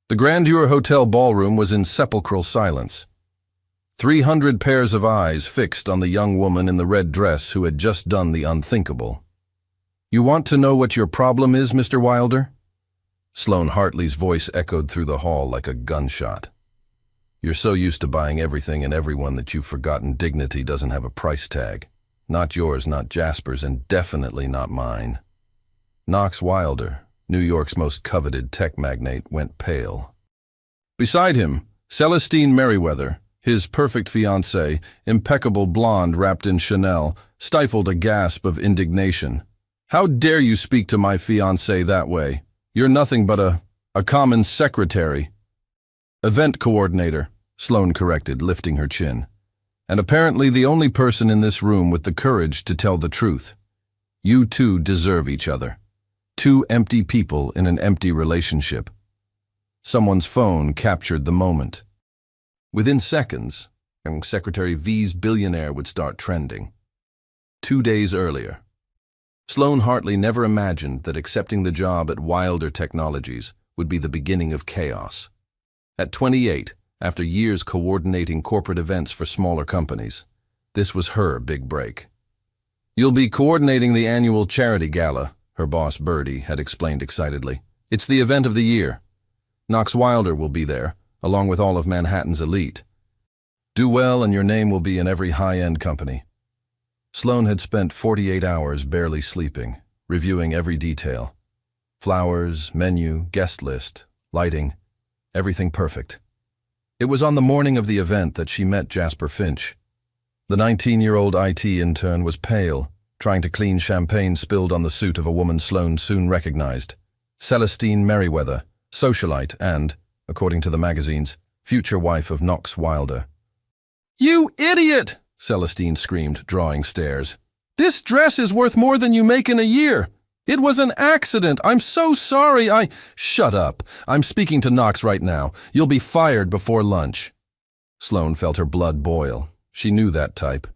The Grandeur Hotel ballroom was in sepulchral silence. 300 pairs of eyes fixed on the young woman in the red dress who had just done the unthinkable. "You want to know what your problem is, Mr. Wilder?" Sloane Hartley's voice echoed through the hall like a gunshot. "You're so used to buying everything and everyone that you've forgotten dignity doesn't have a price tag. Not yours, not Jasper's, and definitely not mine." Knox Wilder, New York's most coveted tech magnate, went pale. Beside him, Celestine Merriweather, his perfect fiancée, impeccable blonde wrapped in Chanel, stifled a gasp of indignation. "How dare you speak to my fiancée that way? You're nothing but a common secretary." "Event coordinator," Sloane corrected, lifting her chin. "And apparently the only person in this room with the courage to tell the truth. You two deserve each other. Two empty people in an empty relationship." Someone's phone captured the moment. Within seconds, Secretary V's Billionaire would start trending. 2 days earlier. Sloane Hartley never imagined that accepting the job at Wilder Technologies would be the beginning of chaos. At 28, after years coordinating corporate events for smaller companies, this was her big break. "You'll be coordinating the annual charity gala," her boss Birdie had explained excitedly. "It's the event of the year. Knox Wilder will be there, along with all of Manhattan's elite. Do well and your name will be in every high-end company." Sloane had spent 48 hours barely sleeping, reviewing every detail. Flowers, menu, guest list, lighting, everything perfect. It was on the morning of the event that she met Jasper Finch. The 19-year-old IT intern was pale, trying to clean champagne spilled on the suit of a woman Sloane soon recognized. Celestine Merriweather, socialite and, according to the magazines, future wife of Knox Wilder. "You idiot!" Celestine screamed, drawing stares. "This dress is worth more than you make in a year. It was an accident. I'm so sorry. Shut up. I'm speaking to Knox right now. You'll be fired before lunch." Sloane felt her blood boil. She knew that type.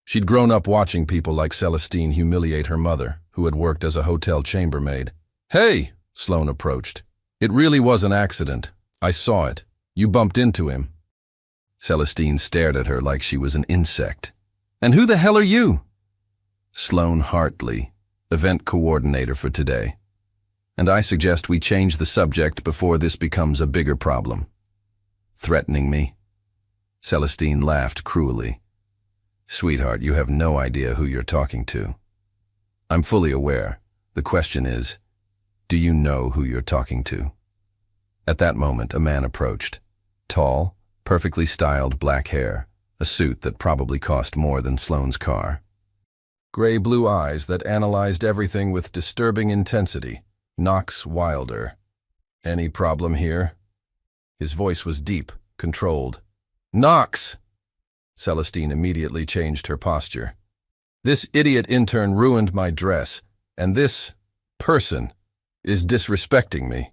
She'd grown up watching people like Celestine humiliate her mother, who had worked as a hotel chambermaid. "Hey," Sloane approached. "It really was an accident. I saw it. You bumped into him." Celestine stared at her like she was an insect. "And who the hell are you?" "Sloane Hartley, event coordinator for today. And I suggest we change the subject before this becomes a bigger problem." "Threatening me?" Celestine laughed cruelly. "Sweetheart, you have no idea who you're talking to." "I'm fully aware. The question is, do you know who you're talking to?" At that moment, a man approached. Tall, perfectly styled black hair, a suit that probably cost more than Sloane's car. Gray-blue eyes that analyzed everything with disturbing intensity. Knox Wilder. "Any problem here?" His voice was deep, controlled. "Knox!" Celestine immediately changed her posture. "This idiot intern ruined my dress, and this person is disrespecting me."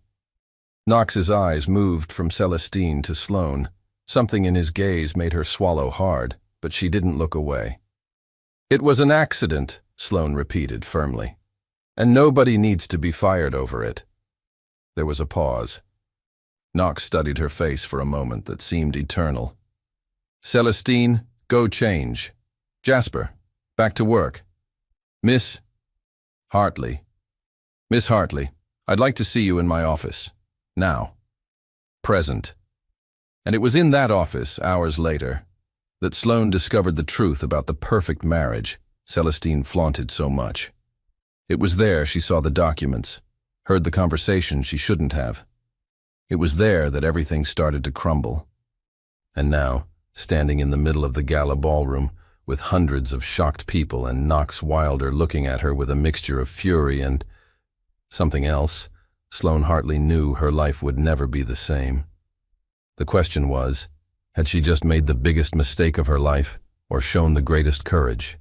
Knox's eyes moved from Celestine to Sloane. Something in his gaze made her swallow hard, but she didn't look away. "It was an accident," Sloane repeated firmly. "And nobody needs to be fired over it." There was a pause. Knox studied her face for a moment that seemed eternal. "Celestine, go change. Jasper, back to work. Miss Hartley. Miss Hartley, I'd like to see you in my office. Now. Present." And it was in that office, hours later, that Sloane discovered the truth about the perfect marriage Celestine flaunted so much. It was there she saw the documents, heard the conversation she shouldn't have. It was there that everything started to crumble. And now, standing in the middle of the gala ballroom, with hundreds of shocked people and Knox Wilder looking at her with a mixture of fury and something else, Sloane Hartley knew her life would never be the same. The question was, had she just made the biggest mistake of her life or shown the greatest courage?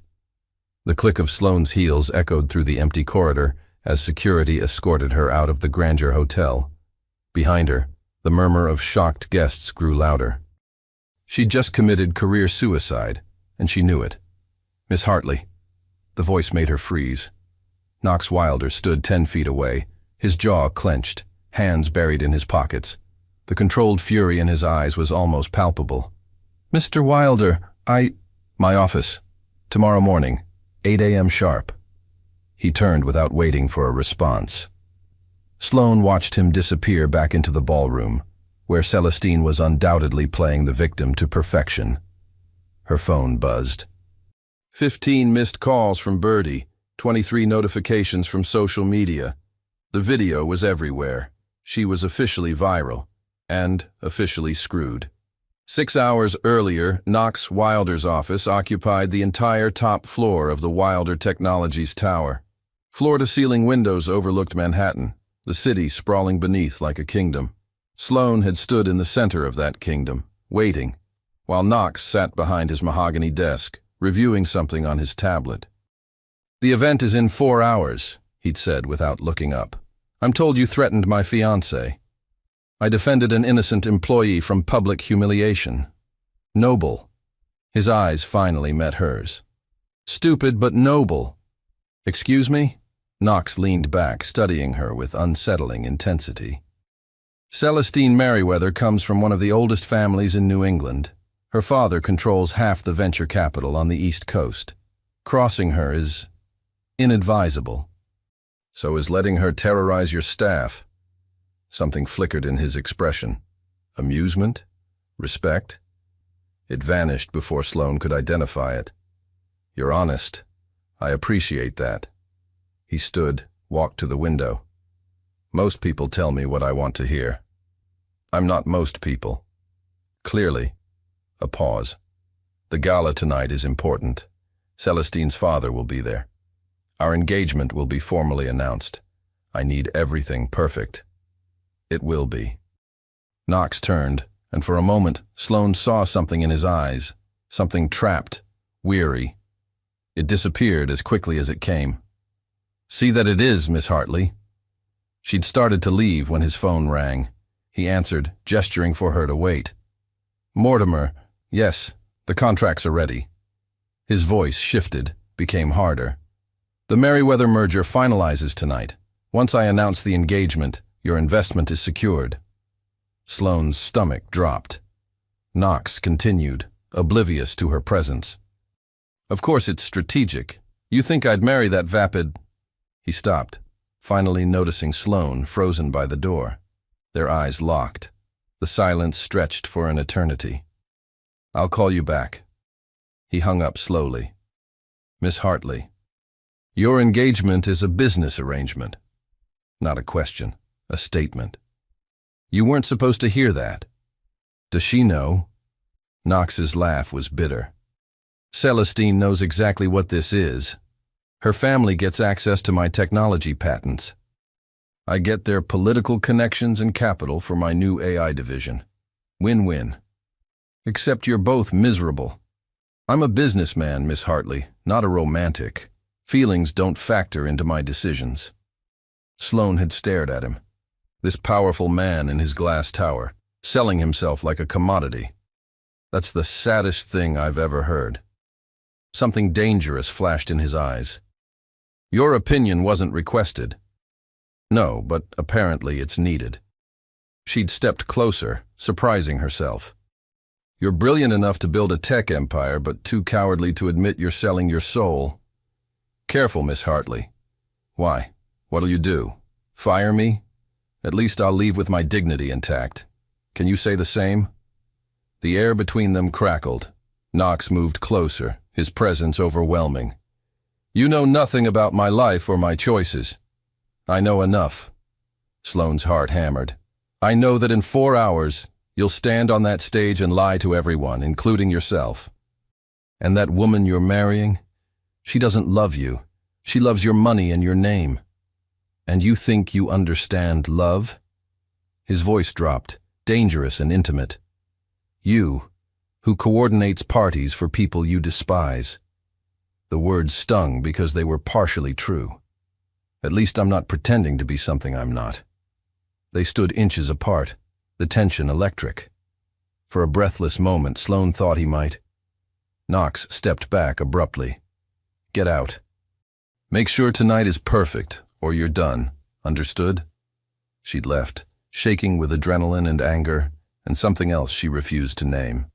The click of Sloane's heels echoed through the empty corridor as security escorted her out of the Grandeur Hotel. Behind her, the murmur of shocked guests grew louder. She'd just committed career suicide, and she knew it. "Miss Hartley." The voice made her freeze. Knox Wilder stood 10 feet away, his jaw clenched, hands buried in his pockets. The controlled fury in his eyes was almost palpable. "Mr. Wilder, My office. Tomorrow morning, 8 a.m. sharp." He turned without waiting for a response. Sloane watched him disappear back into the ballroom, where Celestine was undoubtedly playing the victim to perfection. Her phone buzzed. 15 missed calls from Birdie, 23 notifications from social media. The video was everywhere. She was officially viral, and officially screwed. 6 hours earlier, Knox Wilder's office occupied the entire top floor of the Wilder Technologies Tower. Floor-to-ceiling windows overlooked Manhattan, the city sprawling beneath like a kingdom. Sloane had stood in the center of that kingdom, waiting, while Knox sat behind his mahogany desk, reviewing something on his tablet. "The event is in 4 hours," he'd said without looking up. "I'm told you threatened my fiancée. I defended an innocent employee from public humiliation. Noble." His eyes finally met hers. "Stupid but noble." "Excuse me?" Knox leaned back, studying her with unsettling intensity. "Celestine Merriweather comes from one of the oldest families in New England. Her father controls half the venture capital on the East Coast. Crossing her is inadvisable." "So is letting her terrorize your staff." Something flickered in his expression. Amusement? Respect? It vanished before Sloane could identify it. "You're honest. I appreciate that." He stood, walked to the window. "Most people tell me what I want to hear. I'm not most people." Clearly. A pause. "The gala tonight is important. Celestine's father will be there. Our engagement will be formally announced. I need everything perfect." "It will be." Knox turned, and for a moment, Sloane saw something in his eyes, something trapped, weary. It disappeared as quickly as it came. "See that it is, Miss Hartley." She'd started to leave when his phone rang. He answered, gesturing for her to wait. "Mortimer, yes, the contracts are ready." His voice shifted, became harder. "The Merriweather merger finalizes tonight. Once I announce the engagement, your investment is secured." Sloane's stomach dropped. Knox continued, oblivious to her presence. "Of course it's strategic. You think I'd marry that vapid—" He stopped, finally noticing Sloane frozen by the door. Their eyes locked. The silence stretched for an eternity. "I'll call you back." He hung up slowly. "Miss Hartley, your engagement is a business arrangement." Not a question. A statement. "You weren't supposed to hear that." "Does she know?" Knox's laugh was bitter. "Celestine knows exactly what this is. Her family gets access to my technology patents. I get their political connections and capital for my new AI division. Win-win. Except you're both miserable. I'm a businessman, Miss Hartley, not a romantic. Feelings don't factor into my decisions." Sloane had stared at him. This powerful man in his glass tower, selling himself like a commodity. That's the saddest thing I've ever heard. Something dangerous flashed in his eyes. "Your opinion wasn't requested." "No, but apparently it's needed." She'd stepped closer, surprising herself. "You're brilliant enough to build a tech empire, but too cowardly to admit you're selling your soul." "Careful, Miss Hartley." "Why? What'll you do? Fire me? At least I'll leave with my dignity intact. Can you say the same?" The air between them crackled. Knox moved closer, his presence overwhelming. "You know nothing about my life or my choices." "I know enough." Sloane's heart hammered. "I know that in 4 hours, you'll stand on that stage and lie to everyone, including yourself. And that woman you're marrying, she doesn't love you. She loves your money and your name. And you think you understand love?" His voice dropped, dangerous and intimate. "You, who coordinates parties for people you despise." The words stung because they were partially true. At least I'm not pretending to be something I'm not. They stood inches apart, the tension electric. For a breathless moment, Sloane thought he might. Knox stepped back abruptly. "Get out. Make sure tonight is perfect, or you're done. Understood?" She'd left, shaking with adrenaline and anger, and something else she refused to name.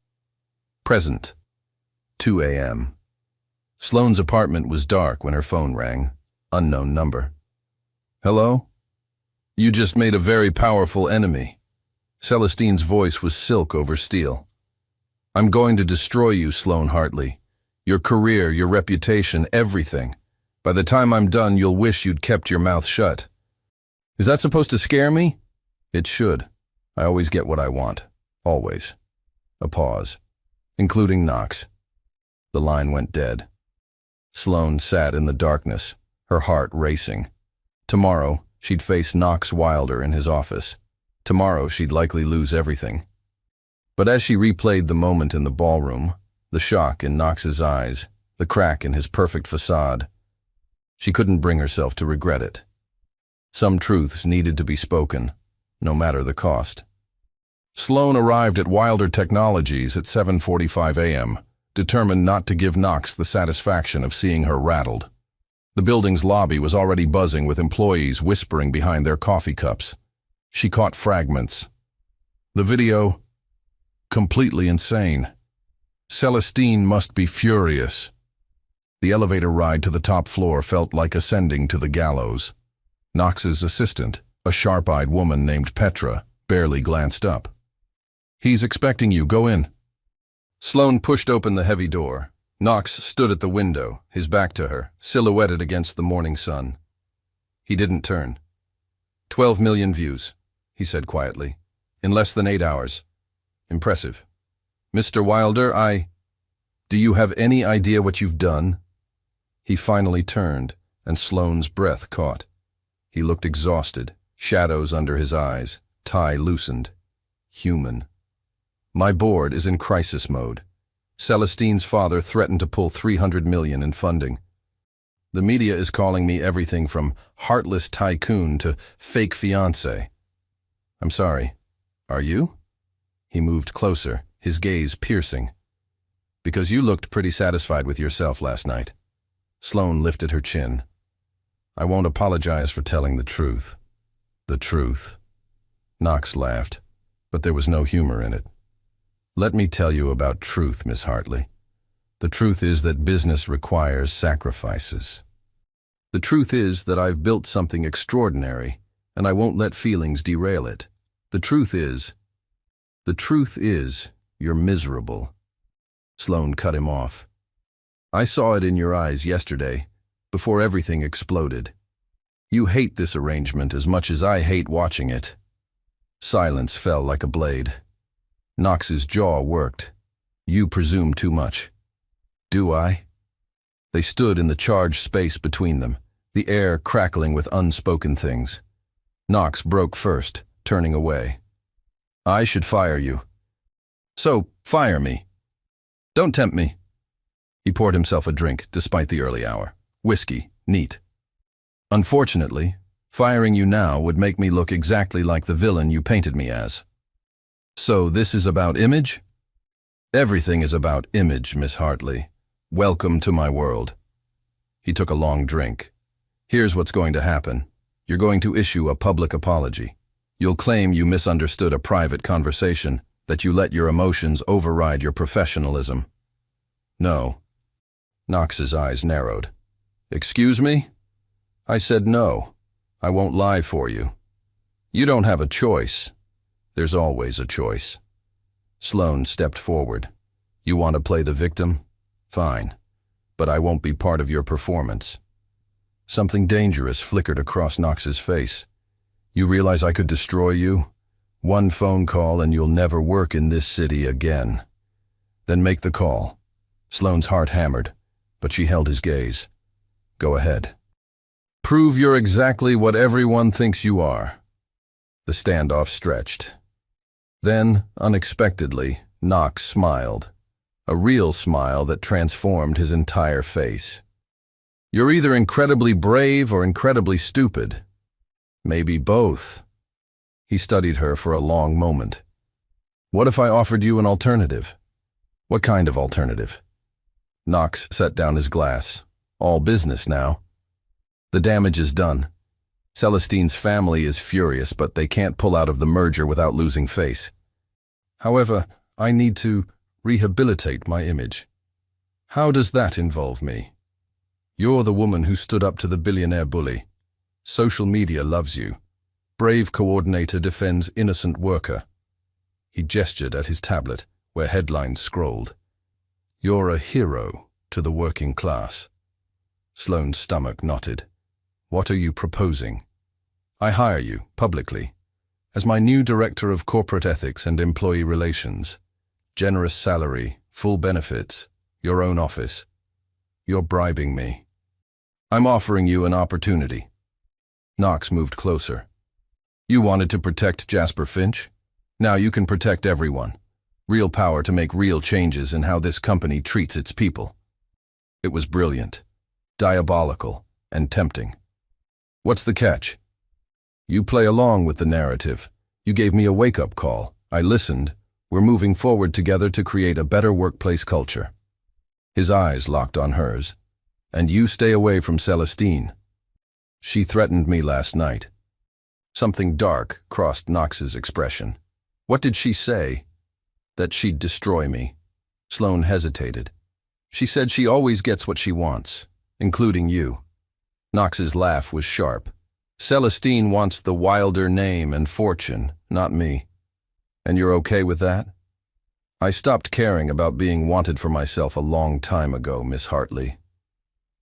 Present. 2 a.m. Sloane's apartment was dark when her phone rang. Unknown number. Hello? You just made a very powerful enemy. Celestine's voice was silk over steel. I'm going to destroy you, Sloane Hartley. Your career, your reputation, everything. By the time I'm done, you'll wish you'd kept your mouth shut. Is that supposed to scare me? It should. I always get what I want. Always. A pause. Including Knox. The line went dead. Sloane sat in the darkness, her heart racing. Tomorrow, she'd face Knox Wilder in his office. Tomorrow, she'd likely lose everything. But as she replayed the moment in the ballroom, the shock in Knox's eyes, the crack in his perfect facade, she couldn't bring herself to regret it. Some truths needed to be spoken, no matter the cost. Sloane arrived at Wilder Technologies at 7:45 a.m., determined not to give Knox the satisfaction of seeing her rattled. The building's lobby was already buzzing with employees whispering behind their coffee cups. She caught fragments. The video, completely insane. Celestine must be furious. The elevator ride to the top floor felt like ascending to the gallows. Knox's assistant, a sharp-eyed woman named Petra, barely glanced up. He's expecting you, go in. Sloane pushed open the heavy door. Knox stood at the window, his back to her, silhouetted against the morning sun. He didn't turn. 12 million views, he said quietly. In less than 8 hours. Impressive. Mr. Wilder, Do you have any idea what you've done? He finally turned, and Sloane's breath caught. He looked exhausted, shadows under his eyes, tie loosened. Human. My board is in crisis mode. Celestine's father threatened to pull $300 million in funding. The media is calling me everything from heartless tycoon to fake fiancé. I'm sorry. Are you? He moved closer, his gaze piercing. Because you looked pretty satisfied with yourself last night. Sloane lifted her chin. I won't apologize for telling the truth. The truth. Knox laughed, but there was no humor in it. Let me tell you about truth, Miss Hartley. The truth is that business requires sacrifices. The truth is that I've built something extraordinary, and I won't let feelings derail it. The truth is, you're miserable. Sloane cut him off. I saw it in your eyes yesterday, before everything exploded. You hate this arrangement as much as I hate watching it. Silence fell like a blade. Knox's jaw worked. You presume too much. Do I? They stood in the charged space between them, the air crackling with unspoken things. Knox broke first, turning away. I should fire you. So, fire me. Don't tempt me. He poured himself a drink, despite the early hour. Whiskey, neat. Unfortunately, firing you now would make me look exactly like the villain you painted me as. So this is about image? Everything is about image, Miss Hartley. Welcome to my world. He took a long drink. Here's what's going to happen. You're going to issue a public apology. You'll claim you misunderstood a private conversation, that you let your emotions override your professionalism. No. Knox's eyes narrowed. Excuse me? I said no. I won't lie for you. You don't have a choice. There's always a choice. Sloane stepped forward. You want to play the victim? Fine. But I won't be part of your performance. Something dangerous flickered across Knox's face. You realize I could destroy you? One phone call and you'll never work in this city again. Then make the call. Sloane's heart hammered, but she held his gaze. Go ahead. Prove you're exactly what everyone thinks you are. The standoff stretched. Then, unexpectedly, Knox smiled. A real smile that transformed his entire face. You're either incredibly brave or incredibly stupid. Maybe both. He studied her for a long moment. What if I offered you an alternative? What kind of alternative? Knox set down his glass. All business now. The damage is done. Celestine's family is furious, but they can't pull out of the merger without losing face. However, I need to rehabilitate my image. How does that involve me? You're the woman who stood up to the billionaire bully. Social media loves you. Brave coordinator defends innocent worker. He gestured at his tablet, where headlines scrolled. You're a hero to the working class. Sloane's stomach knotted. What are you proposing? I hire you, publicly, as my new director of corporate ethics and employee relations. Generous salary, full benefits, your own office. You're bribing me. I'm offering you an opportunity. Knox moved closer. You wanted to protect Jasper Finch? Now you can protect everyone. Real power to make real changes in how this company treats its people. It was brilliant, diabolical, and tempting. What's the catch? You play along with the narrative. You gave me a wake-up call. I listened. We're moving forward together to create a better workplace culture. His eyes locked on hers. And you stay away from Celestine. She threatened me last night. Something dark crossed Knox's expression. What did she say? That she'd destroy me. Sloane hesitated. She said she always gets what she wants, including you. Knox's laugh was sharp. Celestine wants the Wilder name and fortune, not me. And you're okay with that? I stopped caring about being wanted for myself a long time ago, Miss Hartley.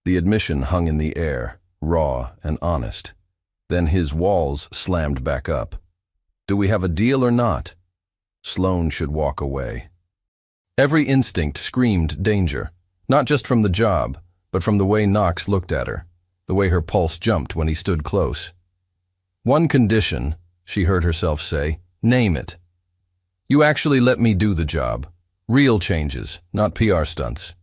The admission hung in the air, raw and honest. Then his walls slammed back up. Do we have a deal or not? Sloane should walk away. Every instinct screamed danger, not just from the job, but from the way Knox looked at her, the way her pulse jumped when he stood close. One condition, she heard herself say, name it. You actually let me do the job. Real changes, not PR stunts.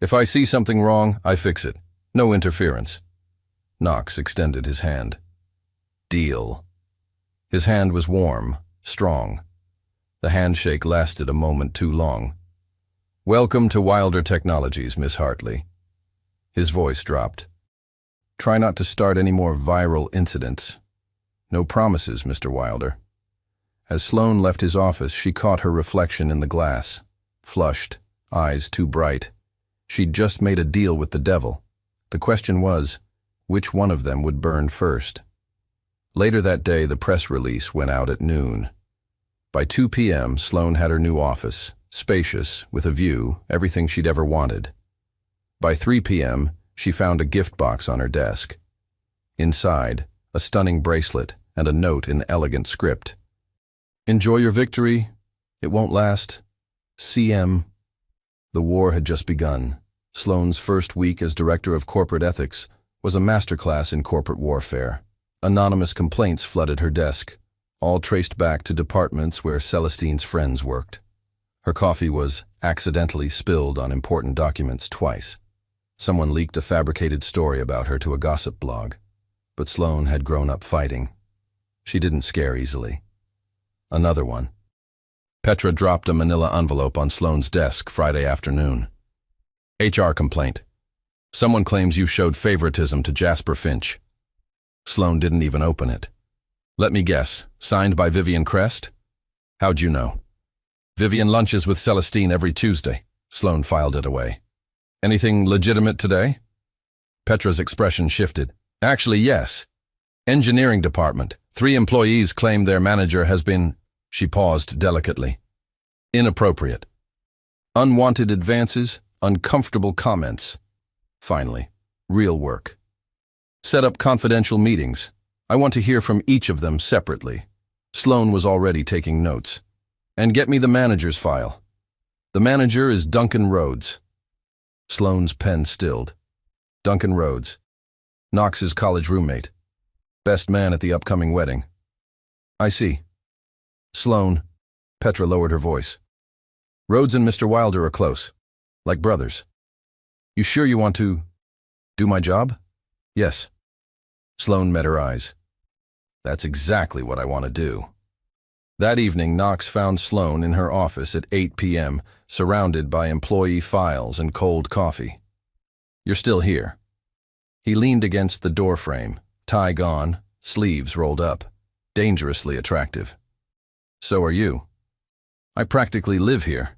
If I see something wrong, I fix it. No interference. Knox extended his hand. Deal. His hand was warm, strong. The handshake lasted a moment too long. Welcome to Wilder Technologies, Miss Hartley. His voice dropped. Try not to start any more viral incidents. No promises, Mr. Wilder. As Sloane left his office, she caught her reflection in the glass. Flushed, eyes too bright. She'd just made a deal with the devil. The question was, which one of them would burn first? Later that day, the press release went out at noon. By 2 p.m., Sloane had her new office, spacious, with a view, everything she'd ever wanted. By 3 p.m., she found a gift box on her desk. Inside, a stunning bracelet and a note in elegant script. Enjoy your victory. It won't last. CM. The war had just begun. Sloane's first week as director of corporate ethics was a masterclass in corporate warfare. Anonymous complaints flooded her desk, all traced back to departments where Celestine's friends worked. Her coffee was accidentally spilled on important documents twice. Someone leaked a fabricated story about her to a gossip blog. But Sloane had grown up fighting. She didn't scare easily. Another one. Petra dropped a manila envelope on Sloane's desk Friday afternoon. HR complaint. Someone claims you showed favoritism to Jasper Finch. Sloane didn't even open it. Let me guess, signed by Vivian Crest? How'd you know? Vivian lunches with Celestine every Tuesday. Sloane filed it away. Anything legitimate today? Petra's expression shifted. Actually, yes. Engineering department. 3 employees claim their manager has been, she paused delicately, inappropriate. Unwanted advances, uncomfortable comments. Finally, real work. Set up confidential meetings. I want to hear from each of them separately. Sloane was already taking notes. And get me the manager's file. The manager is Duncan Rhodes. Sloane's pen stilled. Duncan Rhodes. Knox's college roommate. Best man at the upcoming wedding. I see. Sloane. Petra lowered her voice. Rhodes and Mr. Wilder are close. Like brothers. You sure you want to do my job? Yes. Sloane met her eyes. That's exactly what I want to do. That evening, Knox found Sloane in her office at 8 p.m., surrounded by employee files and cold coffee. You're still here. He leaned against the doorframe, tie gone, sleeves rolled up, dangerously attractive. So are you. I practically live here.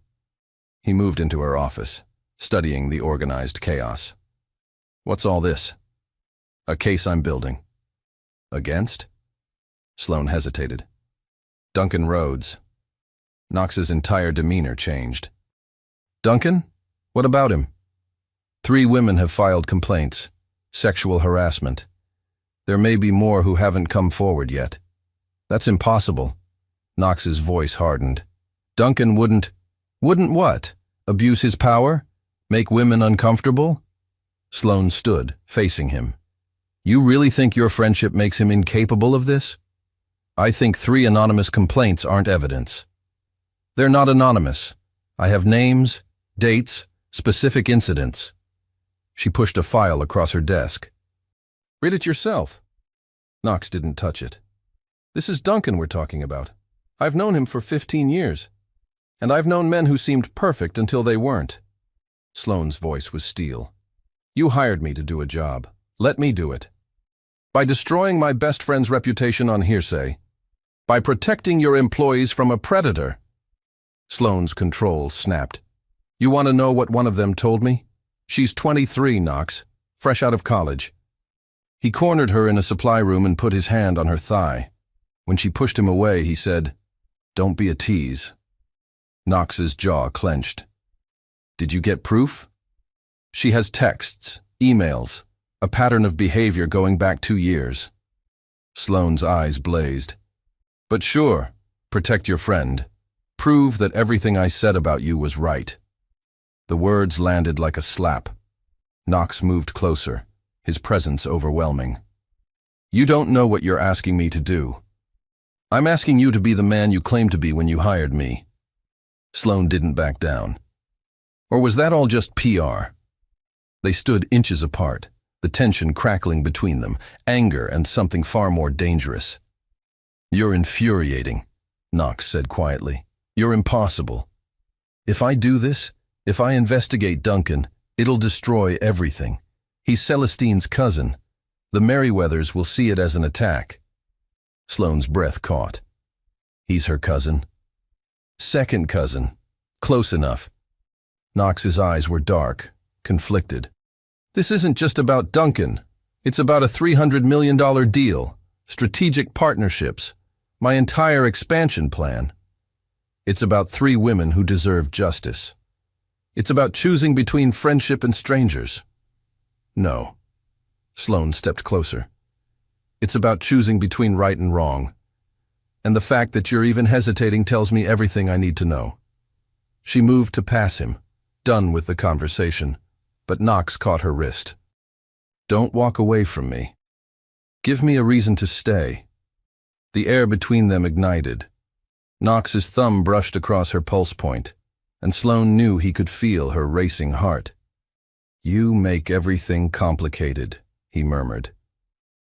He moved into her office, studying the organized chaos. What's all this? A case I'm building. Against? Sloane hesitated. Duncan Rhodes. Knox's entire demeanor changed. Duncan? What about him? 3 women have filed complaints. Sexual harassment. There may be more who haven't come forward yet. That's impossible. Knox's voice hardened. Duncan wouldn't what? Abuse his power? Make women uncomfortable? Sloane stood, facing him. You really think your friendship makes him incapable of this? I think 3 anonymous complaints aren't evidence. They're not anonymous. I have names, dates, specific incidents. She pushed a file across her desk. Read it yourself. Knox didn't touch it. This is Duncan we're talking about. I've known him for 15 years. And I've known men who seemed perfect until they weren't. Sloane's voice was steel. You hired me to do a job. Let me do it. By destroying my best friend's reputation on hearsay. By protecting your employees from a predator. Sloane's control snapped. You want to know what one of them told me? She's 23, Knox, fresh out of college. He cornered her in a supply room and put his hand on her thigh. When she pushed him away, he said, Don't be a tease. Knox's jaw clenched. Did you get proof? She has texts, emails, a pattern of behavior going back 2 years. Sloane's eyes blazed. But sure, protect your friend. Prove that everything I said about you was right. The words landed like a slap. Knox moved closer, his presence overwhelming. You don't know what you're asking me to do. I'm asking you to be the man you claimed to be when you hired me. Sloane didn't back down. Or was that all just PR? They stood inches apart, the tension crackling between them, anger and something far more dangerous. You're infuriating, Knox said quietly. You're impossible. If I do this, if I investigate Duncan, it'll destroy everything. He's Celestine's cousin. The Merriweathers will see it as an attack. Sloane's breath caught. He's her cousin. Second cousin. Close enough. Knox's eyes were dark, conflicted. This isn't just about Duncan. It's about a $300 million deal, strategic partnerships, my entire expansion plan. It's about 3 women who deserve justice. It's about choosing between friendship and strangers. No. Sloane stepped closer. It's about choosing between right and wrong. And the fact that you're even hesitating tells me everything I need to know. She moved to pass him, done with the conversation, but Knox caught her wrist. Don't walk away from me. Give me a reason to stay. The air between them ignited. Knox's thumb brushed across her pulse point, and Sloane knew he could feel her racing heart. You make everything complicated, he murmured.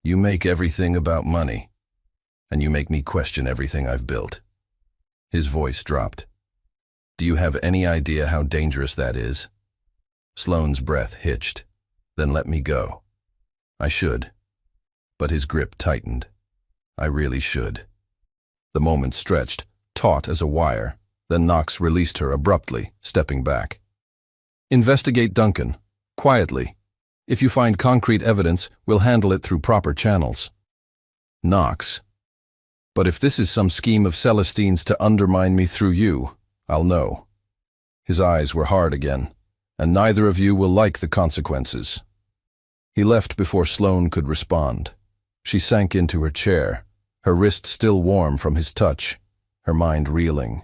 You make everything about money, and you make me question everything I've built. His voice dropped. Do you have any idea how dangerous that is? Sloane's breath hitched. Then let me go. I should. But his grip tightened. I really should. The moment stretched, taut as a wire. Then Knox released her abruptly, stepping back. Investigate Duncan. Quietly. If you find concrete evidence, we'll handle it through proper channels. Knox. But if this is some scheme of Celestine's to undermine me through you, I'll know. His eyes were hard again, and neither of you will like the consequences. He left before Sloane could respond. She sank into her chair, her wrist still warm from his touch, her mind reeling.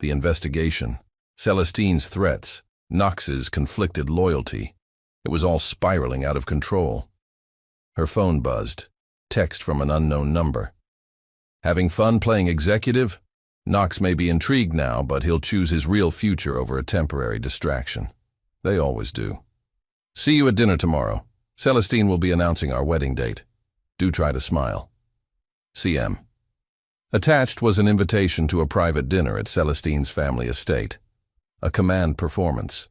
The investigation, Celestine's threats, Knox's conflicted loyalty. It was all spiraling out of control. Her phone buzzed, text from an unknown number. Having fun playing executive? Knox may be intrigued now, but he'll choose his real future over a temporary distraction. They always do. See you at dinner tomorrow. Celestine will be announcing our wedding date. Do try to smile. CM. Attached was an invitation to a private dinner at Celestine's family estate. A command performance.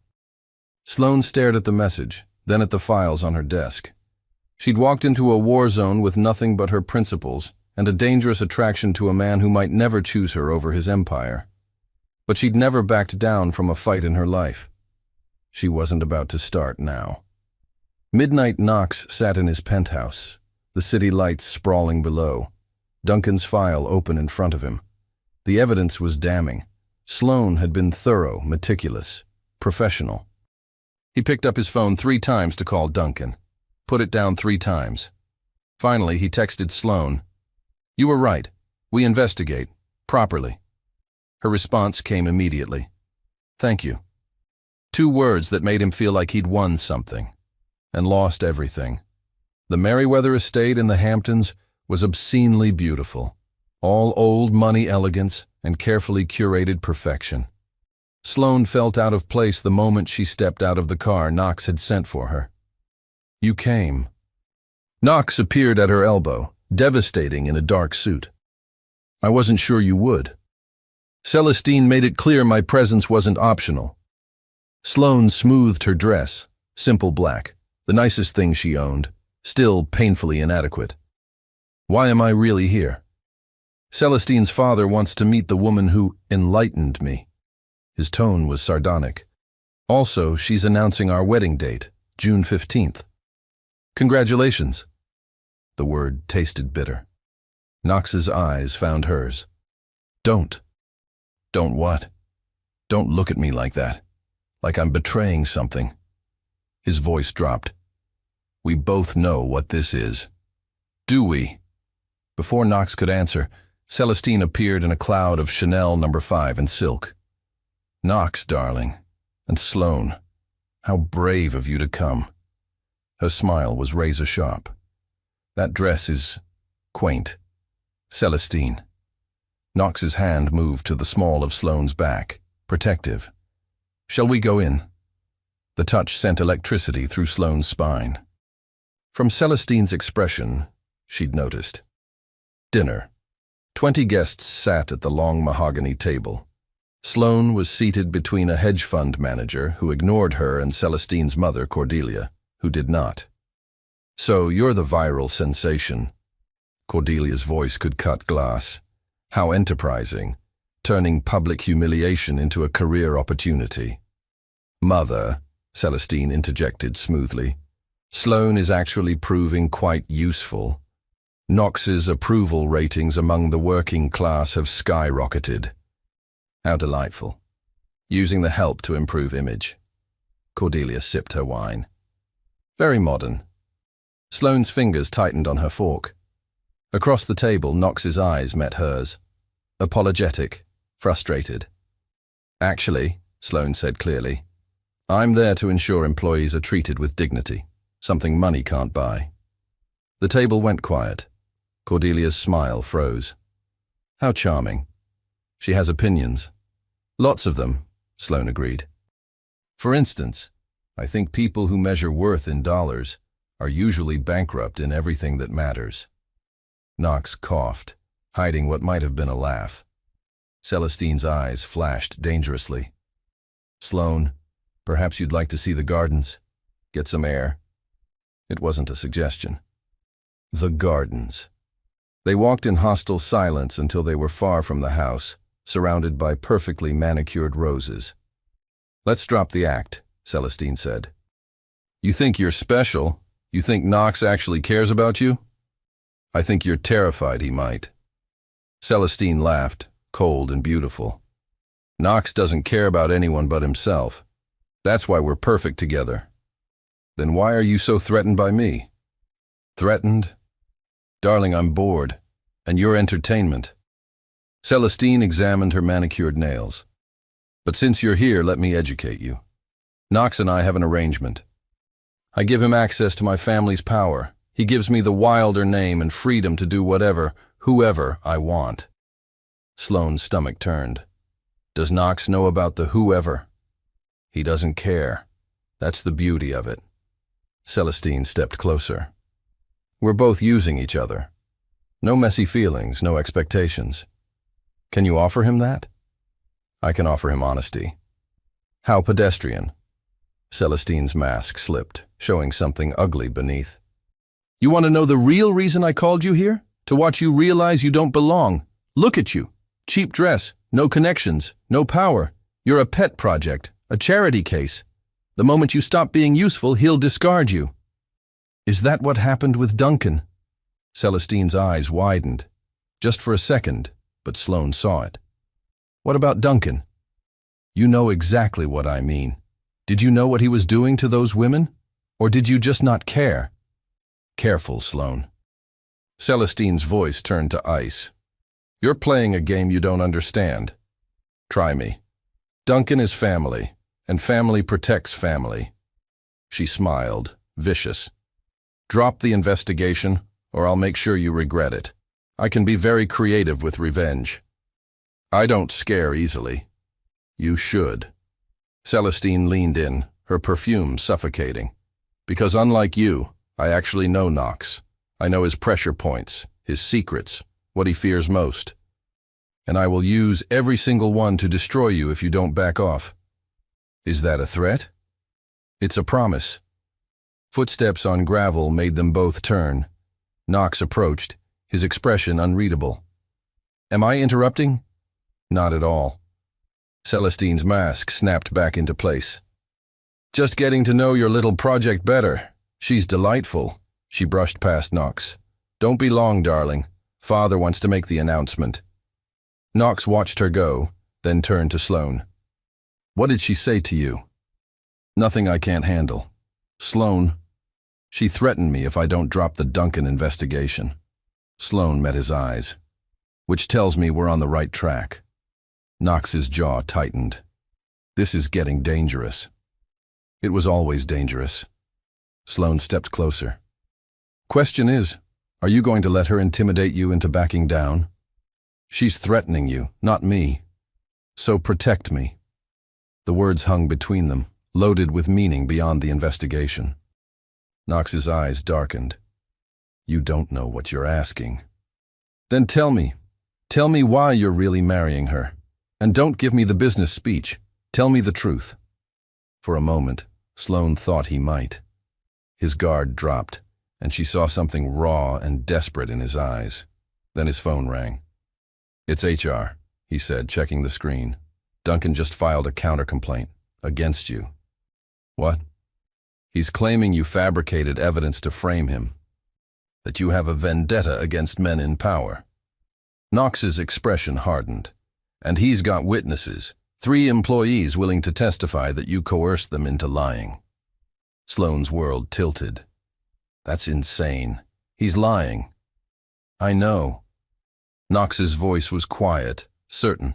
Sloane stared at the message, then at the files on her desk. She'd walked into a war zone with nothing but her principles and a dangerous attraction to a man who might never choose her over his empire. But she'd never backed down from a fight in her life. She wasn't about to start now. Midnight Knox sat in his penthouse, the city lights sprawling below, Duncan's file open in front of him. The evidence was damning. Sloane had been thorough, meticulous, professional. He picked up his phone 3 times to call Duncan, put it down 3 times. Finally, he texted Sloane, "You were right. We investigate. Properly." Her response came immediately. "Thank you." 2 words that made him feel like he'd won something and lost everything. The Merriweather estate in the Hamptons was obscenely beautiful, all old money elegance and carefully curated perfection. Sloane felt out of place the moment she stepped out of the car Knox had sent for her. "You came." Knox appeared at her elbow, devastating in a dark suit. "I wasn't sure you would. Celestine made it clear my presence wasn't optional." Sloane smoothed her dress, simple black, the nicest thing she owned, still painfully inadequate. "Why am I really here?" "Celestine's father wants to meet the woman who enlightened me." His tone was sardonic. "Also, she's announcing our wedding date, June 15th. "Congratulations." The word tasted bitter. Knox's eyes found hers. "Don't." "Don't what?" "Don't look at me like that. Like I'm betraying something." His voice dropped. "We both know what this is." "Do we?" Before Knox could answer, Celestine appeared in a cloud of Chanel No. 5 and silk. "Knox, darling, and Sloane, how brave of you to come." Her smile was razor-sharp. "That dress is quaint. Celestine." Knox's hand moved to the small of Sloane's back, protective. "Shall we go in?" The touch sent electricity through Sloane's spine. From Celestine's expression, she'd noticed. Dinner. 20 guests sat at the long mahogany table. Sloane was seated between a hedge fund manager who ignored her and Celestine's mother, Cordelia, who did not. "So you're the viral sensation." Cordelia's voice could cut glass. "How enterprising, turning public humiliation into a career opportunity." "Mother," Celestine interjected smoothly, "Sloane is actually proving quite useful. Knox's approval ratings among the working class have skyrocketed." "How delightful. Using the help to improve image." Cordelia sipped her wine. "Very modern." Sloane's fingers tightened on her fork. Across the table, Knox's eyes met hers. Apologetic, frustrated. "Actually," Sloane said clearly, "I'm there to ensure employees are treated with dignity, something money can't buy." The table went quiet. Cordelia's smile froze. "How charming. She has opinions." "Lots of them," Sloane agreed. "For instance, I think people who measure worth in dollars are usually bankrupt in everything that matters." Knox coughed, hiding what might have been a laugh. Celestine's eyes flashed dangerously. "Sloane, perhaps you'd like to see the gardens? Get some air?" It wasn't a suggestion. The gardens. They walked in hostile silence until they were far from the house, surrounded by perfectly manicured roses. "Let's drop the act," Celestine said. "You think you're special? You think Knox actually cares about you?" "I think you're terrified he might." Celestine laughed, cold and beautiful. "Knox doesn't care about anyone but himself. That's why we're perfect together." "Then why are you so threatened by me?" "Threatened? Darling, I'm bored, and you're entertainment." Celestine examined her manicured nails. "But since you're here, let me educate you. Knox and I have an arrangement. I give him access to my family's power. He gives me the Wilder name and freedom to do whatever, whoever I want." Sloane's stomach turned. "Does Knox know about the whoever?" "He doesn't care. That's the beauty of it." Celestine stepped closer. "We're both using each other. No messy feelings, no expectations. Can you offer him that?" "I can offer him honesty." "How pedestrian?" Celestine's mask slipped, showing something ugly beneath. You want to know the real reason I called you here? To watch you realize you don't belong. Look at you. Cheap dress, no connections, no power. You're a pet project, a charity case. The moment you stop being useful, he'll discard you. Is that what happened with Duncan? Celestine's eyes widened. Just for a second, but Sloane saw it. What about Duncan? You know exactly what I mean. Did you know what he was doing to those women? Or did you just not care? Careful, Sloane. Celestine's voice turned to ice. You're playing a game you don't understand. Try me. Duncan is family, and family protects family. She smiled, vicious. Drop the investigation, or I'll make sure you regret it. I can be very creative with revenge. I don't scare easily. You should. Celestine leaned in, her perfume suffocating. Because unlike you, I actually know Knox. I know his pressure points, his secrets, what he fears most. And I will use every single one to destroy you if you don't back off. Is that a threat? It's a promise. Footsteps on gravel made them both turn. Knox approached, his expression unreadable. Am I interrupting? Not at all. Celestine's mask snapped back into place. Just getting to know your little project better. She's delightful. She brushed past Knox. Don't be long, darling. Father wants to make the announcement. Knox watched her go, then turned to Sloane. What did she say to you? Nothing I can't handle. Sloane. She threatened me if I don't drop the Duncan investigation. Sloane met his eyes, which tells me we're on the right track. Knox's jaw tightened. This is getting dangerous. It was always dangerous. Sloane stepped closer. Question is, are you going to let her intimidate you into backing down? She's threatening you, not me. So protect me. The words hung between them, loaded with meaning beyond the investigation. Knox's eyes darkened. You don't know what you're asking. Then tell me why you're really marrying her. And don't give me the business speech. Tell me the truth. For a moment, Sloane thought he might. His guard dropped, and she saw something raw and desperate in his eyes. Then his phone rang. It's HR, he said, checking the screen. Duncan just filed a counter-complaint against you. What? He's claiming you fabricated evidence to frame him. That you have a vendetta against men in power. Knox's expression hardened. And he's got witnesses, 3 employees willing to testify that you coerced them into lying. Sloane's world tilted. That's insane. He's lying. I know. Knox's voice was quiet, certain.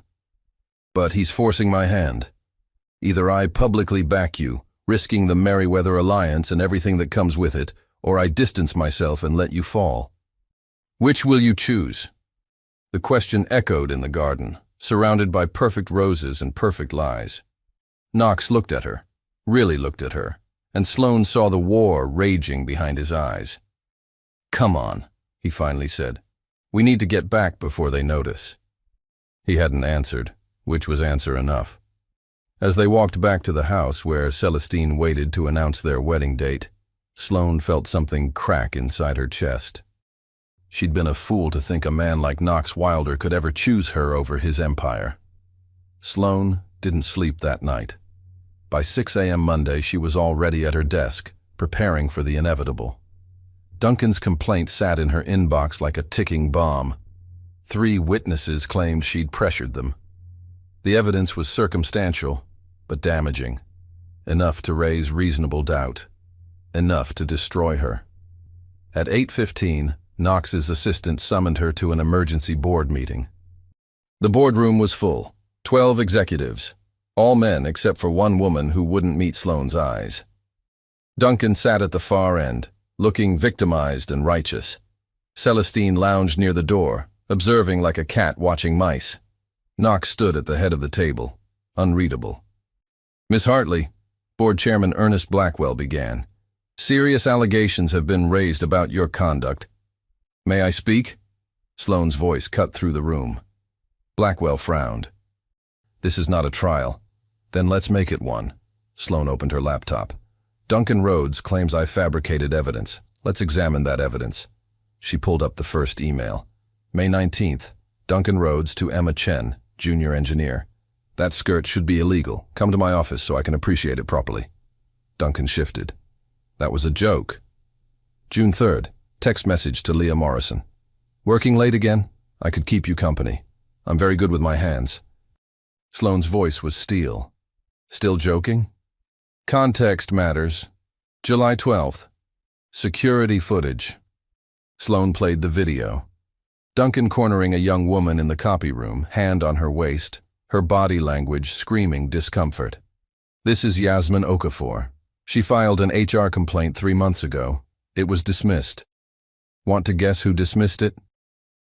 But he's forcing my hand. Either I publicly back you, risking the Merriweather alliance and everything that comes with it, or I distance myself and let you fall. Which will you choose? The question echoed in the garden, surrounded by perfect roses and perfect lies. Knox looked at her, really looked at her, and Sloane saw the war raging behind his eyes. Come on, he finally said. We need to get back before they notice. He hadn't answered, which was answer enough. As they walked back to the house where Celestine waited to announce their wedding date, Sloane felt something crack inside her chest. She'd been a fool to think a man like Knox Wilder could ever choose her over his empire. Sloane didn't sleep that night. By 6 a.m. Monday, she was already at her desk, preparing for the inevitable. Duncan's complaint sat in her inbox like a ticking bomb. 3 witnesses claimed she'd pressured them. The evidence was circumstantial, but damaging. Enough to raise reasonable doubt. Enough to destroy her. At 8:15, Knox's assistant summoned her to an emergency board meeting. The boardroom was full, 12 executives, all men except for one woman who wouldn't meet Sloane's eyes. Duncan sat at the far end, looking victimized and righteous. Celestine lounged near the door, observing like a cat watching mice. Knox stood at the head of the table, unreadable. Miss Hartley, Board Chairman Ernest Blackwell began. Serious allegations have been raised about your conduct. May I speak? Sloane's voice cut through the room. Blackwell frowned. This is not a trial. Then let's make it one. Sloane opened her laptop. Duncan Rhodes claims I fabricated evidence. Let's examine that evidence. She pulled up the first email. May 19th, Duncan Rhodes to Emma Chen, junior engineer. That skirt should be illegal. Come to my office so I can appreciate it properly. Duncan shifted. That was a joke. June 3rd, text message to Leah Morrison. Working late again? I could keep you company. I'm very good with my hands. Sloane's voice was steel. Still joking? Context matters. July 12th. Security footage. Sloane played the video. Duncan cornering a young woman in the copy room, hand on her waist, her body language screaming discomfort. This is Yasmin Okafor. She filed an HR complaint 3 months ago. It was dismissed. Want to guess who dismissed it?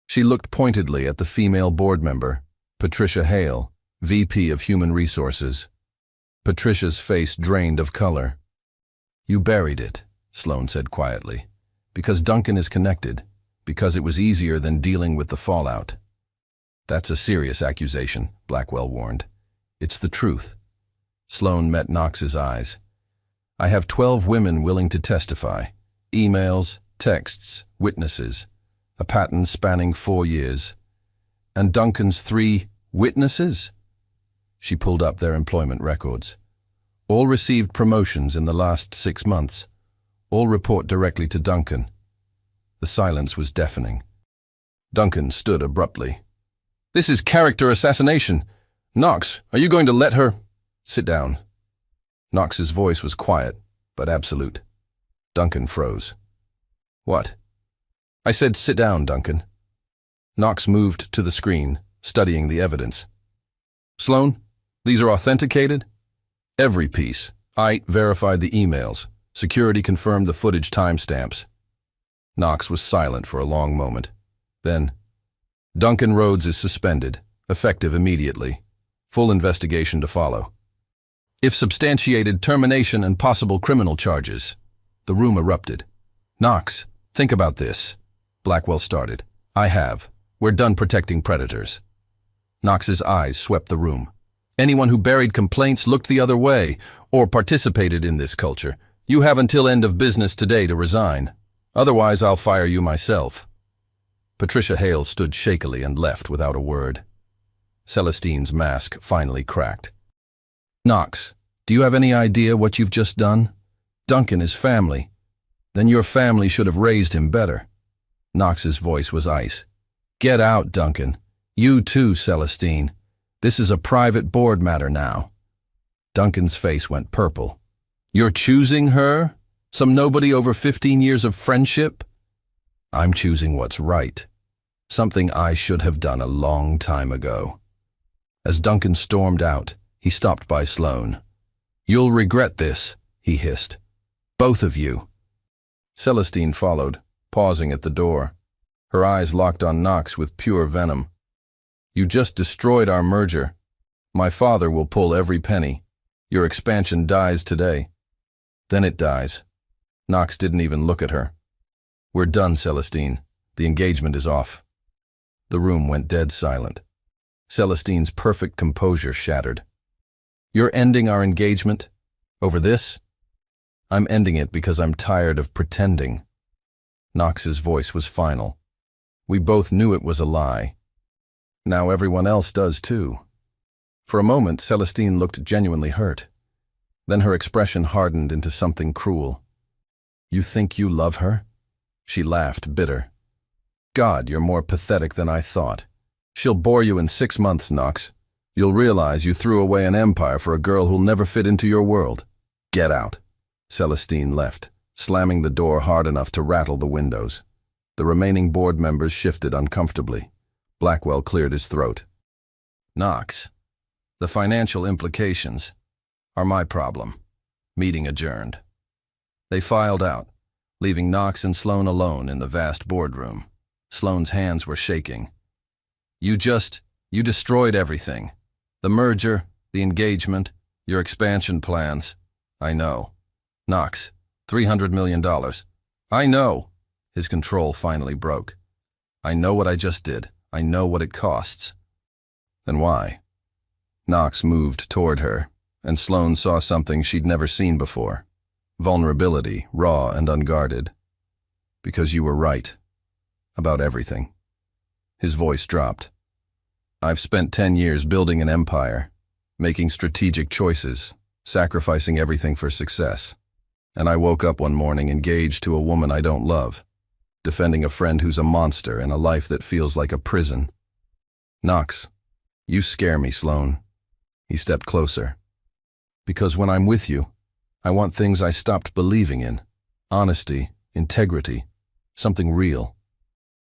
She looked pointedly at the female board member, Patricia Hale, VP of Human Resources. Patricia's face drained of color. You buried it, Sloane said quietly, because Duncan is connected, because it was easier than dealing with the fallout. That's a serious accusation, Blackwell warned. It's the truth. Sloane met Knox's eyes. I have 12 women willing to testify. Emails, texts, witnesses. A pattern spanning 4 years. And Duncan's 3 witnesses? She pulled up their employment records. All received promotions in the last 6 months. All report directly to Duncan. The silence was deafening. Duncan stood abruptly. This is character assassination. Knox, are you going to let her? Sit down. Knox's voice was quiet, but absolute. Duncan froze. What? I said sit down, Duncan. Knox moved to the screen, studying the evidence. Sloane, these are authenticated? Every piece. I verified the emails. Security confirmed the footage timestamps. Knox was silent for a long moment. Then, Duncan Rhodes is suspended, effective immediately. Full investigation to follow. If substantiated, termination and possible criminal charges. The room erupted. Knox, think about this. Blackwell started. I have. We're done protecting predators. Knox's eyes swept the room. Anyone who buried complaints looked the other way, or participated in this culture. You have until end of business today to resign. Otherwise, I'll fire you myself. Patricia Hale stood shakily and left without a word. Celestine's mask finally cracked. Knox, do you have any idea what you've just done? Duncan is family. Then your family should have raised him better. Knox's voice was ice. Get out, Duncan. You too, Celestine. This is a private board matter now. Duncan's face went purple. You're choosing her? Some nobody over 15 years of friendship? I'm choosing what's right. Something I should have done a long time ago. As Duncan stormed out, he stopped by Sloane. You'll regret this, he hissed. Both of you. Celestine followed, pausing at the door. Her eyes locked on Knox with pure venom. You just destroyed our merger. My father will pull every penny. Your expansion dies today. Then it dies. Knox didn't even look at her. We're done, Celestine. The engagement is off. The room went dead silent. Celestine's perfect composure shattered. You're ending our engagement? Over this? I'm ending it because I'm tired of pretending. Knox's voice was final. We both knew it was a lie. Now everyone else does too. For a moment, Celestine looked genuinely hurt. Then her expression hardened into something cruel. You think you love her? She laughed, bitter. God, you're more pathetic than I thought. She'll bore you in 6 months, Knox. You'll realize you threw away an empire for a girl who'll never fit into your world. Get out. Celestine left, slamming the door hard enough to rattle the windows. The remaining board members shifted uncomfortably. Blackwell cleared his throat. Knox, the financial implications are my problem. Meeting adjourned. They filed out, leaving Knox and Sloane alone in the vast boardroom. Sloane's hands were shaking. You destroyed everything. The merger, the engagement, your expansion plans. I know. Knox, $300 million. I know. His control finally broke. I know what I just did. I know what it costs. Then why? Knox moved toward her, and Sloane saw something she'd never seen before. Vulnerability, raw and unguarded. Because you were right. About everything. His voice dropped. I've spent 10 years building an empire, making strategic choices, sacrificing everything for success. And I woke up one morning engaged to a woman I don't love, defending a friend who's a monster in a life that feels like a prison. Knox, you scare me, Sloan. He stepped closer. Because when I'm with you, I want things I stopped believing in. Honesty, integrity, something real.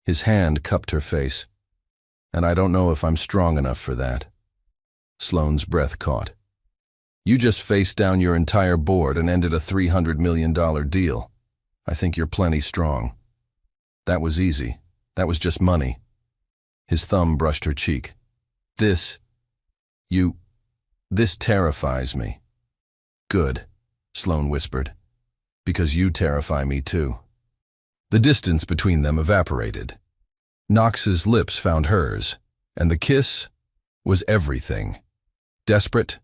His hand cupped her face. And I don't know if I'm strong enough for that. Sloane's breath caught. You just faced down your entire board and ended a $300 million deal. I think you're plenty strong. That was easy. That was just money. His thumb brushed her cheek. This terrifies me. Good, Sloane whispered. Because you terrify me too. The distance between them evaporated. Knox's lips found hers, and the kiss was everything. Desperate,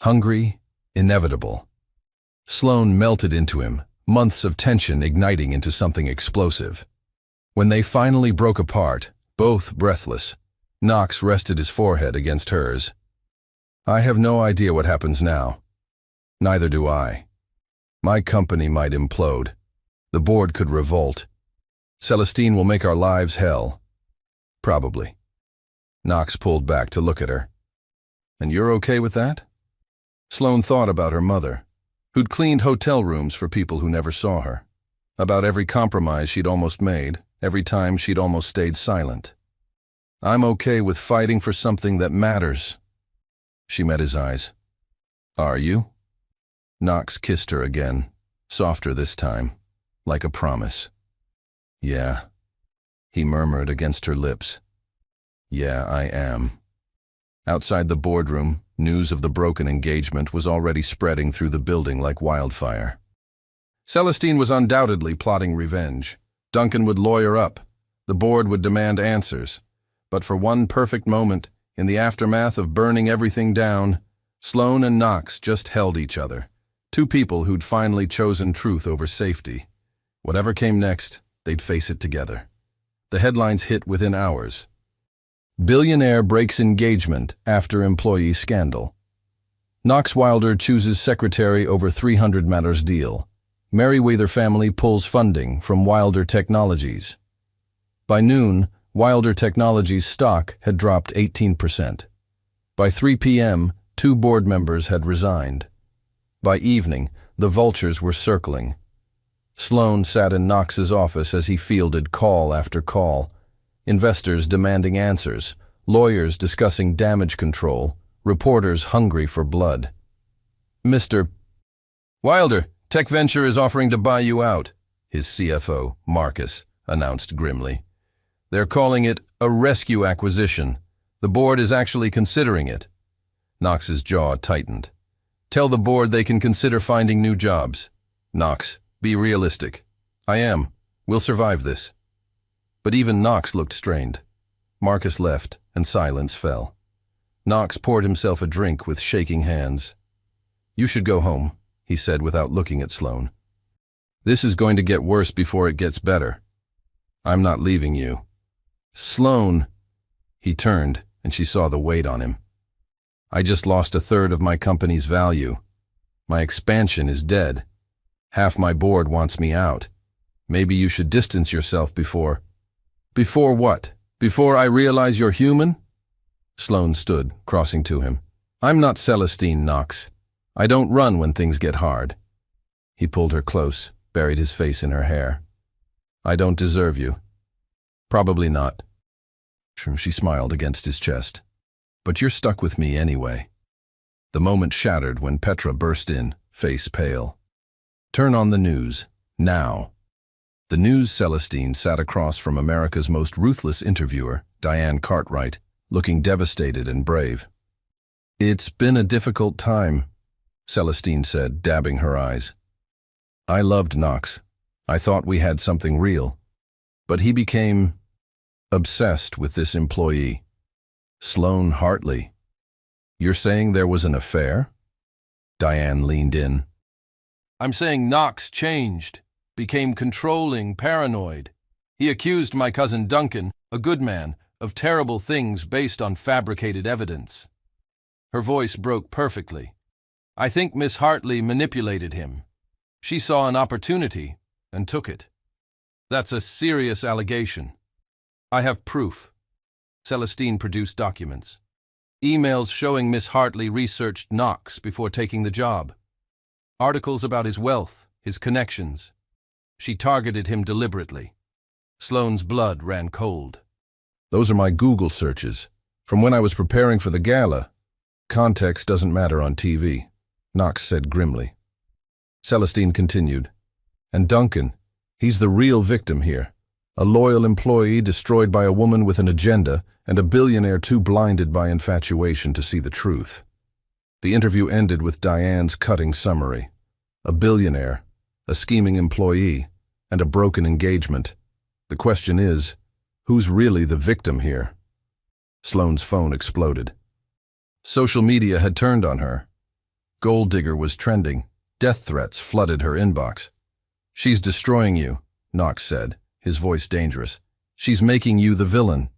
hungry, inevitable. Sloane melted into him, months of tension igniting into something explosive. When they finally broke apart, both breathless, Knox rested his forehead against hers. I have no idea what happens now. Neither do I. My company might implode. The board could revolt. Celestine will make our lives hell. Probably. Knox pulled back to look at her. And you're okay with that? Sloane thought about her mother, who'd cleaned hotel rooms for people who never saw her. About every compromise she'd almost made, every time she'd almost stayed silent. I'm okay with fighting for something that matters. She met his eyes. Are you? Knox kissed her again, softer this time, like a promise. Yeah, he murmured against her lips. Yeah, I am. Outside the boardroom, news of the broken engagement was already spreading through the building like wildfire. Celestine was undoubtedly plotting revenge. Duncan would lawyer up. The board would demand answers. But for one perfect moment, in the aftermath of burning everything down, Sloane and Knox just held each other. Two people who'd finally chosen truth over safety. Whatever came next, they'd face it together. The headlines hit within hours. Billionaire breaks engagement after employee scandal. Knox Wilder chooses secretary over $300 million deal. Merriweather family pulls funding from Wilder Technologies. By noon, Wilder Technologies stock had dropped 18%. By 3 p.m., 2 board members had resigned. By evening, the vultures were circling. Sloane sat in Knox's office as he fielded call after call. Investors demanding answers, lawyers discussing damage control, reporters hungry for blood. Mr. Wilder, Tech Venture is offering to buy you out, his CFO, Marcus, announced grimly. They're calling it a rescue acquisition. The board is actually considering it. Knox's jaw tightened. Tell the board they can consider finding new jobs. Knox, be realistic. I am. We'll survive this. But even Knox looked strained. Marcus left, and silence fell. Knox poured himself a drink with shaking hands. You should go home, he said without looking at Sloane. This is going to get worse before it gets better. I'm not leaving you. Sloane. He turned, and she saw the weight on him. I just lost a third of my company's value. My expansion is dead. Half my board wants me out. Maybe you should distance yourself before... Before what? Before I realize you're human? Sloane stood, crossing to him. I'm not Celestine, Knox. I don't run when things get hard. He pulled her close, buried his face in her hair. I don't deserve you. Probably not. She smiled against his chest. But you're stuck with me anyway. The moment shattered when Petra burst in, face pale. Turn on the news, now. The news. Celestine sat across from America's most ruthless interviewer, Diane Cartwright, looking devastated and brave. It's been a difficult time, Celestine said, dabbing her eyes. I loved Knox. I thought we had something real. But he became obsessed with this employee. Sloane Hartley. You're saying there was an affair? Diane leaned in. I'm saying Knox changed. became controlling, paranoid. He accused my cousin Duncan, a good man, of terrible things based on fabricated evidence. Her voice broke perfectly. I think Miss Hartley manipulated him. She saw an opportunity and took it. That's a serious allegation. I have proof. Celestine produced documents. Emails showing Miss Hartley researched Knox before taking the job. Articles about his wealth, his connections. She targeted him deliberately. Sloane's blood ran cold. Those are my Google searches. From when I was preparing for the gala. Context doesn't matter on TV, Knox said grimly. Celestine continued. And Duncan, he's the real victim here. A loyal employee destroyed by a woman with an agenda and a billionaire too blinded by infatuation to see the truth. The interview ended with Diane's cutting summary. A billionaire, a scheming employee, and a broken engagement. The question is, who's really the victim here? Sloane's phone exploded. Social media had turned on her. Gold digger was trending. Death threats flooded her inbox. She's destroying you, Knox said, his voice dangerous. She's making you the villain.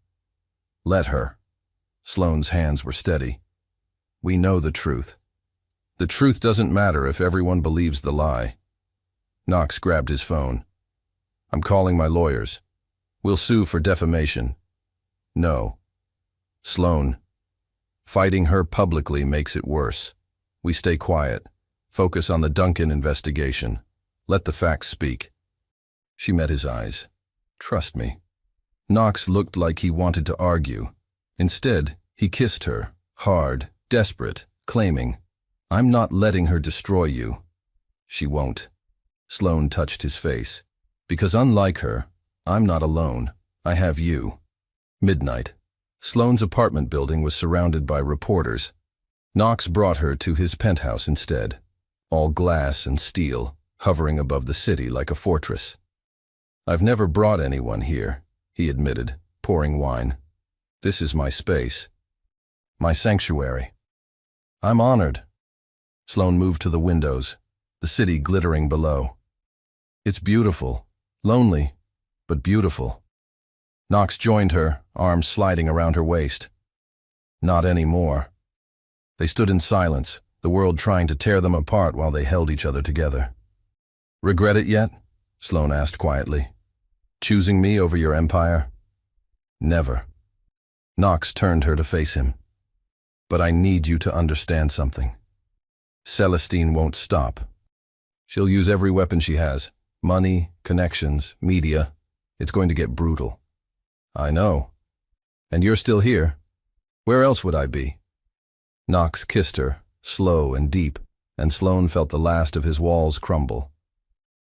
Let her. Sloane's hands were steady. We know the truth. The truth doesn't matter if everyone believes the lie. Knox grabbed his phone. I'm calling my lawyers. We'll sue for defamation. No. Sloane. Fighting her publicly makes it worse. We stay quiet. Focus on the Duncan investigation. Let the facts speak. She met his eyes. Trust me. Knox looked like he wanted to argue. Instead, he kissed her, hard, desperate, claiming, I'm not letting her destroy you. She won't. Sloane touched his face. Because unlike her, I'm not alone. I have you. Midnight. Sloane's apartment building was surrounded by reporters. Knox brought her to his penthouse instead, all glass and steel, hovering above the city like a fortress. I've never brought anyone here, he admitted, pouring wine. This is my space. My sanctuary. I'm honored. Sloane moved to the windows, the city glittering below. It's beautiful, lonely, but beautiful. Knox joined her, arms sliding around her waist. Not anymore. They stood in silence, the world trying to tear them apart while they held each other together. Regret it yet? Sloane asked quietly. Choosing me over your empire? Never. Knox turned her to face him. But I need you to understand something. Celestine won't stop. She'll use every weapon she has. Money, connections, media. It's going to get brutal. I know. And you're still here. Where else would I be? Knox kissed her, slow and deep, and Sloane felt the last of his walls crumble.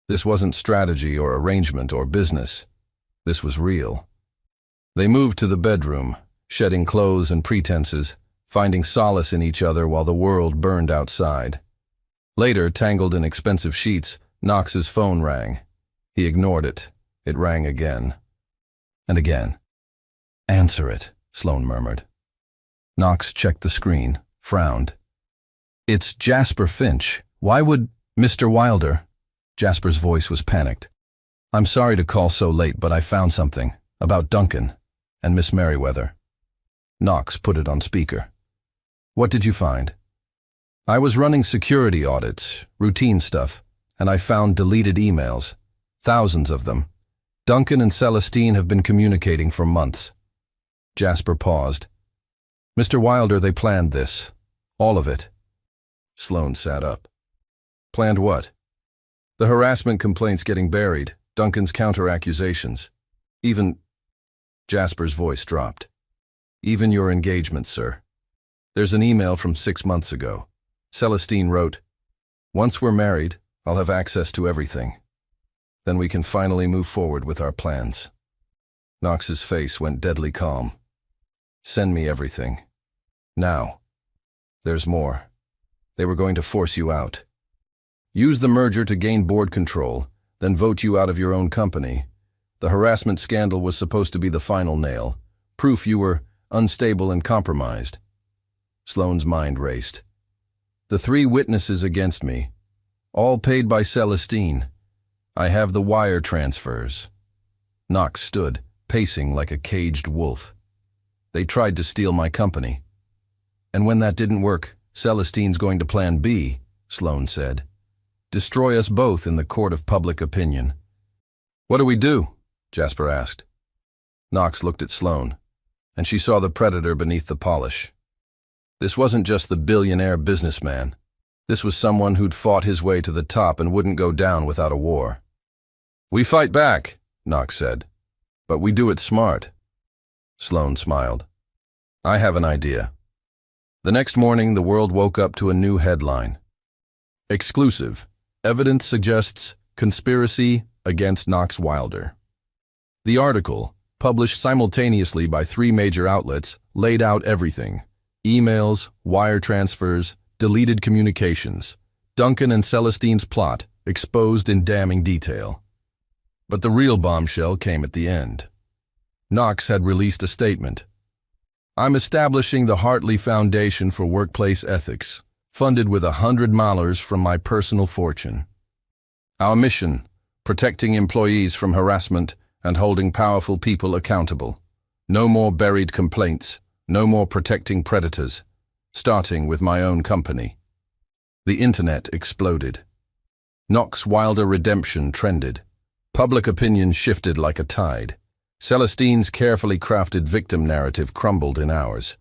This wasn't strategy or arrangement or business. This was real. They moved to the bedroom, shedding clothes and pretenses, finding solace in each other while the world burned outside. Later, tangled in expensive sheets, Knox's phone rang. He ignored it. It rang again. And again. Answer it, Sloane murmured. Knox checked the screen, frowned. It's Jasper Finch. Why would Mr. Wilder? Jasper's voice was panicked. I'm sorry to call so late, but I found something about Duncan and Miss Merriweather. Knox put it on speaker. What did you find? I was running security audits, routine stuff, and I found deleted emails, thousands of them. Duncan and Celestine have been communicating for months. Jasper paused. Mr. Wilder, they planned this. All of it. Sloane sat up. Planned what? The harassment complaints getting buried, Duncan's counter-accusations. Even... Jasper's voice dropped. Even your engagement, sir. There's an email from 6 months ago. Celestine wrote, Once we're married, I'll have access to everything. Then we can finally move forward with our plans. Knox's face went deadly calm. Send me everything. Now. There's more. They were going to force you out. Use the merger to gain board control, then vote you out of your own company. The harassment scandal was supposed to be the final nail, proof you were unstable and compromised. Sloane's mind raced. The 3 witnesses against me, all paid by Celestine. I have the wire transfers. Knox stood, pacing like a caged wolf. They tried to steal my company. And when that didn't work, Celestine's going to plan B, Sloane said. Destroy us both in the court of public opinion. What do we do? Jasper asked. Knox looked at Sloane, and she saw the predator beneath the polish. This wasn't just the billionaire businessman. This was someone who'd fought his way to the top and wouldn't go down without a war. We fight back, Knox said, but we do it smart. Sloane smiled. I have an idea. The next morning, the world woke up to a new headline. Exclusive. Evidence suggests conspiracy against Knox Wilder. The article, published simultaneously by 3 major outlets, laid out everything. Emails, wire transfers, deleted communications. Duncan and Celestine's plot, exposed in damning detail. But the real bombshell came at the end. Knox had released a statement. I'm establishing the Hartley Foundation for Workplace Ethics, funded with $100 from my personal fortune. Our mission, protecting employees from harassment and holding powerful people accountable. No more buried complaints, no more protecting predators, starting with my own company. The internet exploded. Knox Wilder redemption trended. Public opinion shifted like a tide. Celestine's carefully crafted victim narrative crumbled in hours.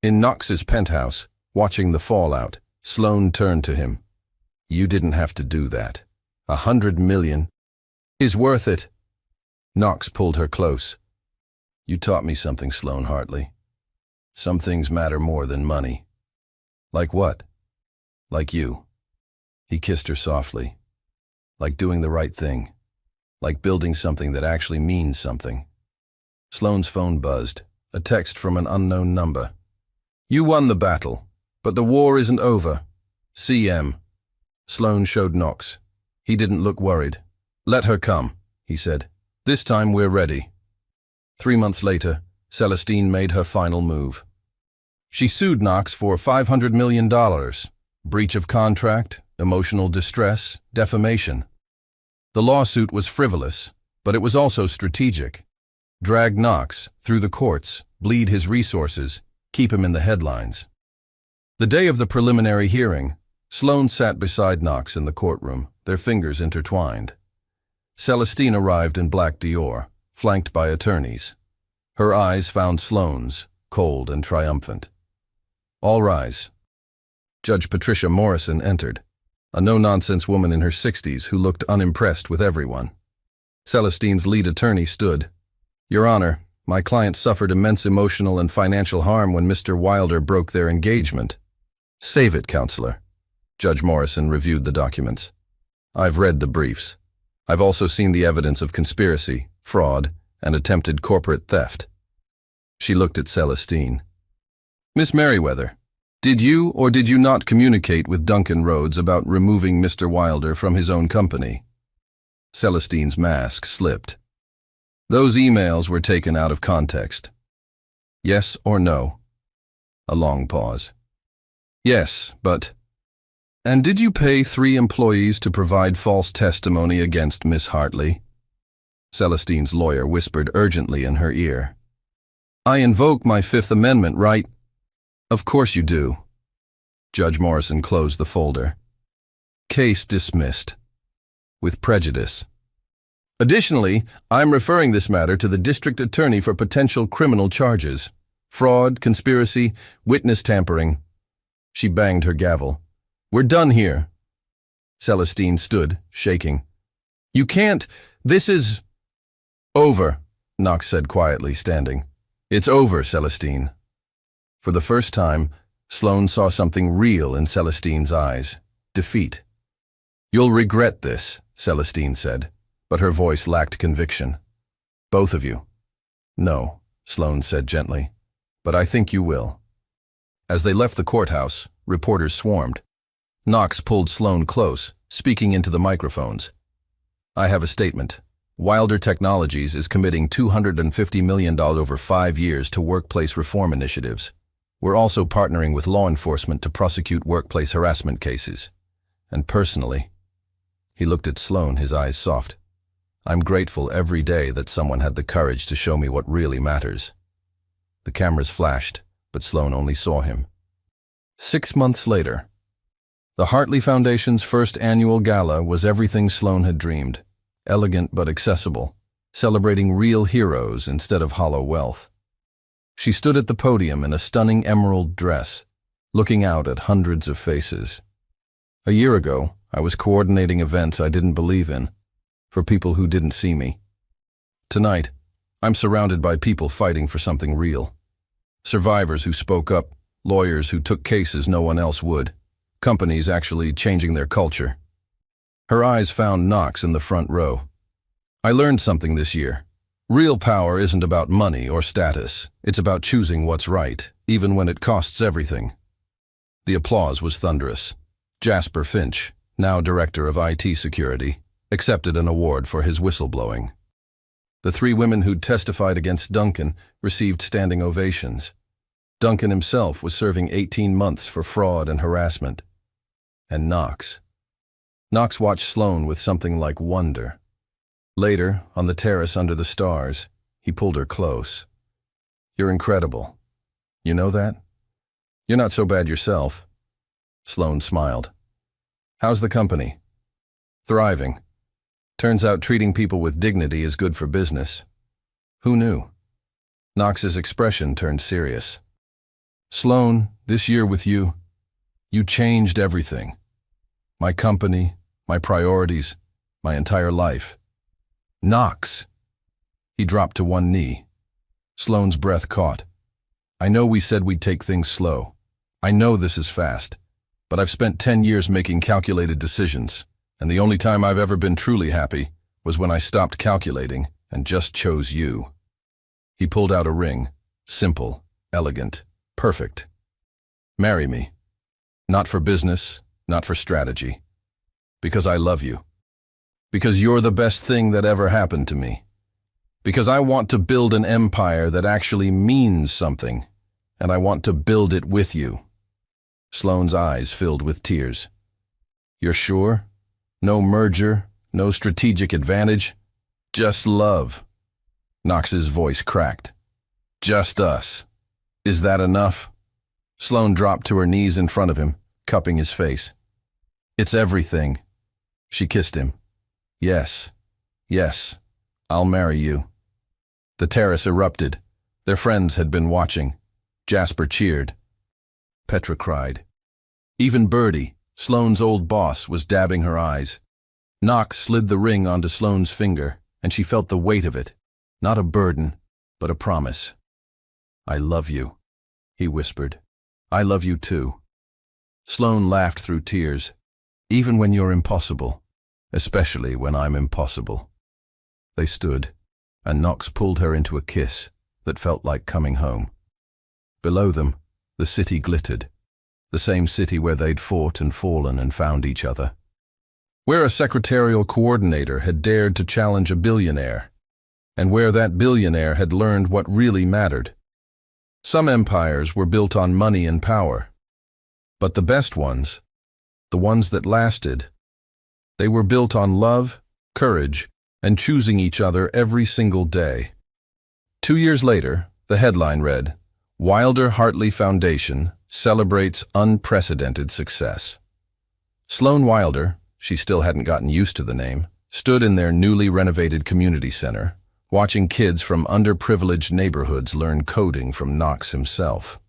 In Knox's penthouse, watching the fallout, Sloane turned to him. You didn't have to do that. $100 million is worth it. Knox pulled her close. You taught me something, Sloane Hartley. Some things matter more than money. Like what? Like you. He kissed her softly. Like doing the right thing. Like building something that actually means something. Sloane's phone buzzed, a text from an unknown number. You won the battle, but the war isn't over. CM. Sloane showed Knox. He didn't look worried. Let her come, he said. This time we're ready. 3 months later, Celestine made her final move. She sued Knox for $500 million. Breach of contract, emotional distress, defamation. The lawsuit was frivolous, but it was also strategic. Drag Knox through the courts, bleed his resources, keep him in the headlines. The day of the preliminary hearing, Sloane sat beside Knox in the courtroom, their fingers intertwined. Celestine arrived in black Dior, flanked by attorneys. Her eyes found Sloane's, cold and triumphant. All rise. Judge Patricia Morrison entered, a no-nonsense woman in her 60s who looked unimpressed with everyone. Celestine's lead attorney stood. Your Honor, my client suffered immense emotional and financial harm when Mr. Wilder broke their engagement. Save it, Counselor. Judge Morrison reviewed the documents. I've read the briefs. I've also seen the evidence of conspiracy, fraud, and attempted corporate theft. She looked at Celestine. Miss Merriweather, did you or did you not communicate with Duncan Rhodes about removing Mr. Wilder from his own company? Celestine's mask slipped. Those emails were taken out of context. Yes or no? A long pause. Yes, but... And did you pay 3 employees to provide false testimony against Miss Hartley? Celestine's lawyer whispered urgently in her ear. I invoke my Fifth Amendment right. Of course you do. Judge Morrison closed the folder. Case dismissed. With prejudice. Additionally, I'm referring this matter to the district attorney for potential criminal charges. Fraud, conspiracy, witness tampering. She banged her gavel. We're done here. Celestine stood, shaking. You can't. This is... Over, Knox said quietly, standing. It's over, Celestine. For the first time, Sloane saw something real in Celestine's eyes. Defeat. You'll regret this, Celestine said, but her voice lacked conviction. Both of you. No, Sloane said gently, but I think you will. As they left the courthouse, reporters swarmed. Knox pulled Sloane close, speaking into the microphones. I have a statement. Wilder Technologies is committing $250 million over 5 years to workplace reform initiatives. We're also partnering with law enforcement to prosecute workplace harassment cases. And personally, He looked at Sloane, his eyes soft. I'm grateful every day that someone had the courage to show me what really matters. The cameras flashed, but Sloane only saw him. 6 months later, the Hartley Foundation's first annual gala was everything Sloane had dreamed, elegant but accessible, celebrating real heroes instead of hollow wealth. She stood at the podium in a stunning emerald dress, looking out at hundreds of faces. A year ago, I was coordinating events I didn't believe in, for people who didn't see me. Tonight, I'm surrounded by people fighting for something real. Survivors who spoke up, lawyers who took cases no one else would, companies actually changing their culture. Her eyes found Knox in the front row. I learned something this year. Real power isn't about money or status. It's about choosing what's right, even when it costs everything. The applause was thunderous. Jasper Finch, now director of IT security, accepted an award for his whistleblowing. The 3 women who'd testified against Duncan received standing ovations. Duncan himself was serving 18 months for fraud and harassment. And Knox. Knox watched Sloane with something like wonder. Later, on the terrace under the stars, he pulled her close. You're incredible. You know that? You're not so bad yourself. Sloane smiled. How's the company? Thriving. Turns out treating people with dignity is good for business. Who knew? Knox's expression turned serious. Sloane, this year with you changed everything. My company, my priorities, my entire life. Knox. He dropped to one knee. Sloane's breath caught. I know we said we'd take things slow. I know this is fast. But I've spent 10 years making calculated decisions, and the only time I've ever been truly happy was when I stopped calculating and just chose you. He pulled out a ring. Simple, elegant, perfect. Marry me. Not for business, not for strategy. Because I love you. Because you're the best thing that ever happened to me. Because I want to build an empire that actually means something, and I want to build it with you. Sloane's eyes filled with tears. You're sure? No merger, no strategic advantage? Just love. Knox's voice cracked. Just us. Is that enough? Sloane dropped to her knees in front of him, cupping his face. It's everything. She kissed him. Yes, yes, I'll marry you. The terrace erupted. Their friends had been watching. Jasper cheered. Petra cried. Even Birdie, Sloane's old boss, was dabbing her eyes. Knox slid the ring onto Sloane's finger, and she felt the weight of it. Not a burden, but a promise. I love you, he whispered. I love you too. Sloane laughed through tears. Even when you're impossible, especially when I'm impossible. They stood, and Knox pulled her into a kiss that felt like coming home. Below them, the city glittered, the same city where they'd fought and fallen and found each other. Where a secretarial coordinator had dared to challenge a billionaire, and where that billionaire had learned what really mattered. Some empires were built on money and power, but the best ones, the ones that lasted, they were built on love, courage, and choosing each other every single day. 2 years later, the headline read, Wilder Hartley Foundation celebrates unprecedented success. Sloane Wilder, she still hadn't gotten used to the name, stood in their newly renovated community center, watching kids from underprivileged neighborhoods learn coding from Knox himself.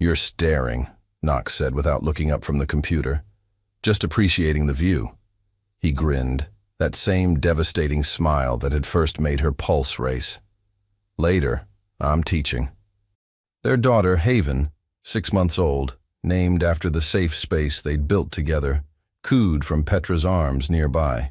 You're staring, Knox said without looking up from the computer, just appreciating the view. He grinned, that same devastating smile that had first made her pulse race. Later, I'm teaching. Their daughter, Haven, 6 months old, named after the safe space they'd built together, cooed from Petra's arms nearby.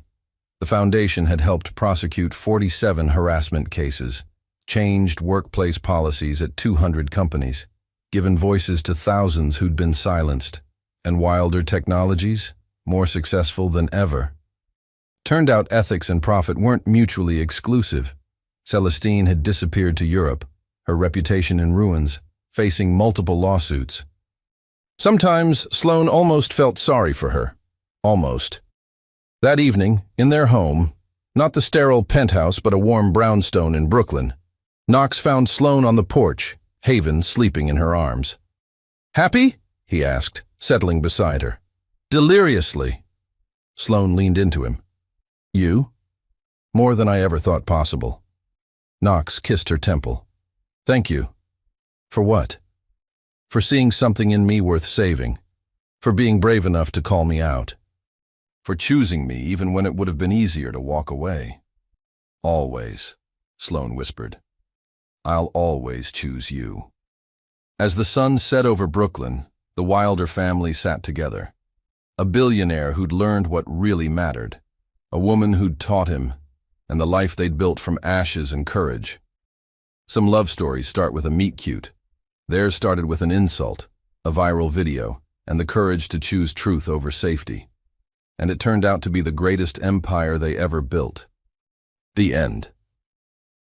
The foundation had helped prosecute 47 harassment cases, changed workplace policies at 200 companies, given voices to thousands who'd been silenced, and Wilder Technologies, more successful than ever. Turned out ethics and profit weren't mutually exclusive. Celestine had disappeared to Europe, her reputation in ruins, facing multiple lawsuits. Sometimes Sloane almost felt sorry for her. Almost. That evening, in their home, not the sterile penthouse but a warm brownstone in Brooklyn, Knox found Sloane on the porch, Haven sleeping in her arms. "Happy?" he asked, settling beside her. "Deliriously." Sloane leaned into him. "You?" "More than I ever thought possible." Knox kissed her temple. "Thank you." "For what?" "For seeing something in me worth saving. For being brave enough to call me out. For choosing me even when it would have been easier to walk away." "Always," Sloane whispered. "I'll always choose you." As the sun set over Brooklyn, the Wilder family sat together. A billionaire who'd learned what really mattered. A woman who'd taught him, and the life they'd built from ashes and courage. Some love stories start with a meet-cute. Theirs started with an insult, a viral video, and the courage to choose truth over safety. And it turned out to be the greatest empire they ever built. The end.